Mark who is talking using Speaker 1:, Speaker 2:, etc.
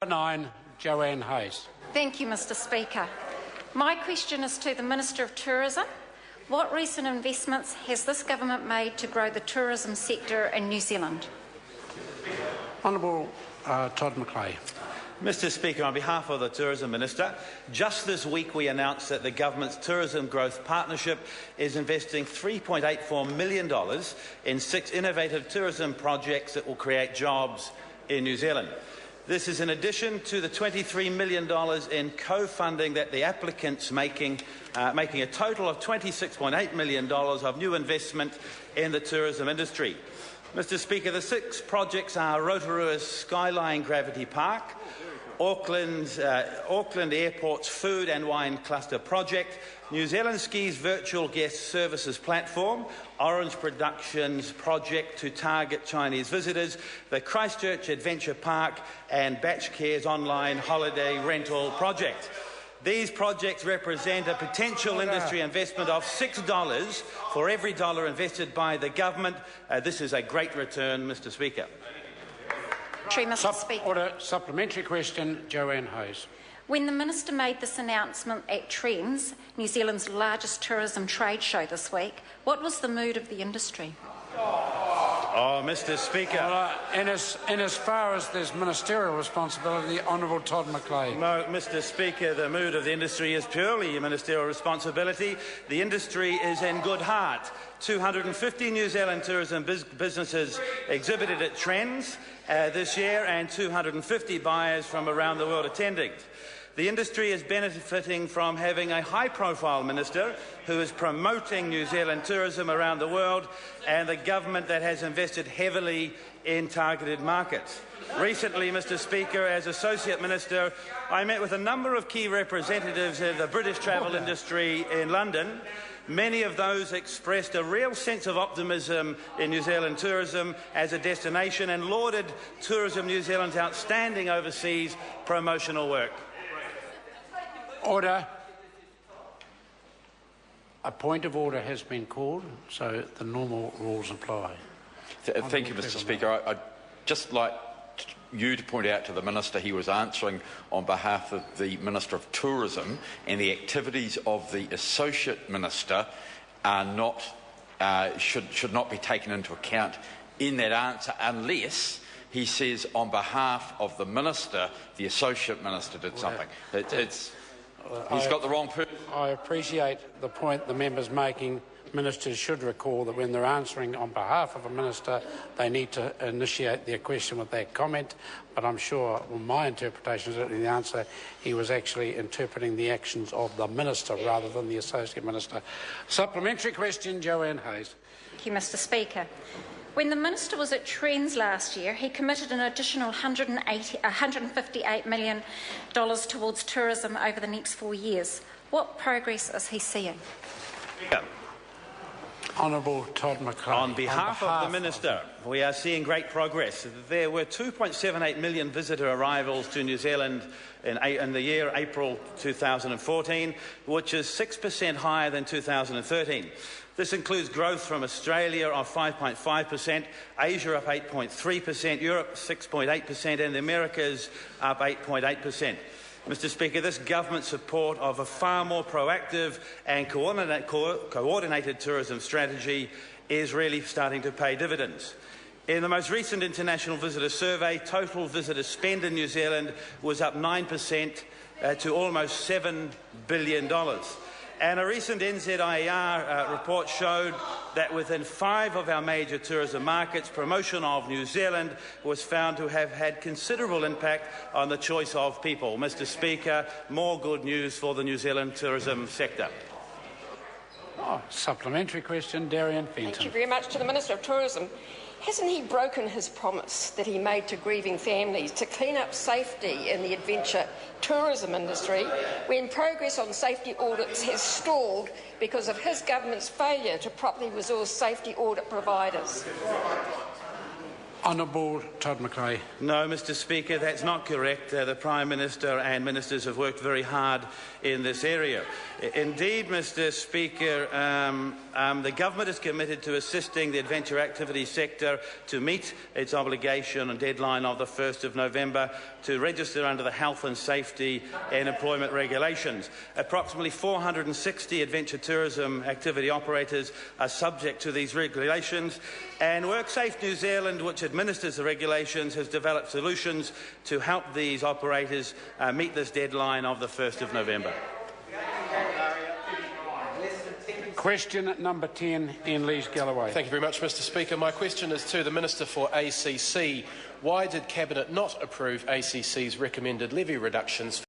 Speaker 1: 9, Joanne Hayes.
Speaker 2: Thank you, Mr Speaker. My question is to the Minister of Tourism. What recent investments has this government made to grow the tourism sector in New Zealand?
Speaker 1: Honourable Todd McClay.
Speaker 3: Mr Speaker, on behalf of the Tourism Minister, just this week we announced that the Government's Tourism Growth Partnership is investing $3.84 million in 6 innovative tourism projects that will create jobs in New Zealand. This is in addition to the $23 million in co-funding that the applicant's making a total of $26.8 million of new investment in the tourism industry. Mr Speaker, the 6 projects are Rotorua's Skyline Gravity Park, Auckland Airport's Food and Wine Cluster Project, New Zealand Ski's Virtual Guest Services Platform, Orange Productions Project to target Chinese visitors, the Christchurch Adventure Park and Batch Care's online holiday rental project. These projects represent a potential industry investment of $6 for every dollar invested by the government. This is a great return, Mr Speaker.
Speaker 1: Order. Supplementary question, Joanne Hayes.
Speaker 2: When the Minister made this announcement at Trends, New Zealand's largest tourism trade show this week, what was the mood of the industry?
Speaker 3: Oh, Mr Speaker.
Speaker 1: Well, in as far as there's ministerial responsibility, Honourable Todd McClay.
Speaker 3: No, Mr Speaker, the mood of the industry is purely ministerial responsibility. The industry is in good heart. 250 New Zealand tourism businesses exhibited at Trends this year and 250 buyers from around the world attending. The industry is benefiting from having a high-profile minister who is promoting New Zealand tourism around the world and the government that has invested heavily in targeted markets. Recently, Mr Speaker, as Associate Minister, I met with a number of key representatives of the British travel industry in London. Many of those expressed a real sense of optimism in New Zealand tourism as a destination and lauded Tourism New Zealand's outstanding overseas promotional work.
Speaker 1: Order. A point of order has been called, so the normal rules apply.
Speaker 4: Thank you, Mr Speaker. I'd just like you to point out to the Minister he was answering on behalf of the Minister of Tourism, and the activities of the Associate Minister are not, should not be taken into account in that answer unless he says on behalf of the Minister, the Associate Minister did something. He's got the wrong person.
Speaker 1: I appreciate the point the member's making. Ministers should recall that when they're answering on behalf of a minister, they need to initiate their question with that comment. But I'm sure, well, my interpretation is that in the answer, he was actually interpreting the actions of the minister rather than the Associate Minister. Supplementary question, Joanne Hayes.
Speaker 2: Thank you, Mr Speaker. When the Minister was at Trends last year, he committed an additional $158 million towards tourism over the next 4 years. What progress is he seeing?
Speaker 3: Yeah.
Speaker 1: Honourable Todd McClay.
Speaker 3: On behalf of the Minister, we are seeing great progress. There were 2.78 million visitor arrivals to New Zealand in the year April 2014, which is 6% higher than 2013. This includes growth from Australia of 5.5%, Asia up 8.3%, Europe 6.8% and the Americas up 8.8%. Mr Speaker, this government support of a far more proactive and coordinated tourism strategy is really starting to pay dividends. In the most recent international visitor survey, total visitor spend in New Zealand was up 9% to almost $7 billion. And a recent NZIER report showed that within 5 of our major tourism markets, promotion of New Zealand was found to have had considerable impact on the choice of people. Mr Speaker, more good news for the New Zealand tourism sector.
Speaker 1: Supplementary question, Darien Smith.
Speaker 5: Thank you very much to the Minister of Tourism. Hasn't he broken his promise that he made to grieving families to clean up safety in the adventure tourism industry when progress on safety audits has stalled because of his government's failure to properly resource safety audit providers?
Speaker 1: Honourable Todd McClay.
Speaker 3: No, Mr Speaker, that's not correct. The Prime Minister and ministers have worked very hard in this area. Indeed, Mr Speaker, the government is committed to assisting the adventure activity sector to meet its obligation and deadline of the 1st of November to register under the health and safety and employment regulations. Approximately 460 adventure tourism activity operators are subject to these regulations, and WorkSafe New Zealand, which administers the regulations, has developed solutions to help these operators meet this deadline of the 1st of November.
Speaker 1: Question number 10, Ian Lees-Galloway.
Speaker 6: Thank you very much, Mr Speaker. My question is to the Minister for ACC. Why did Cabinet not approve ACC's recommended levy reductions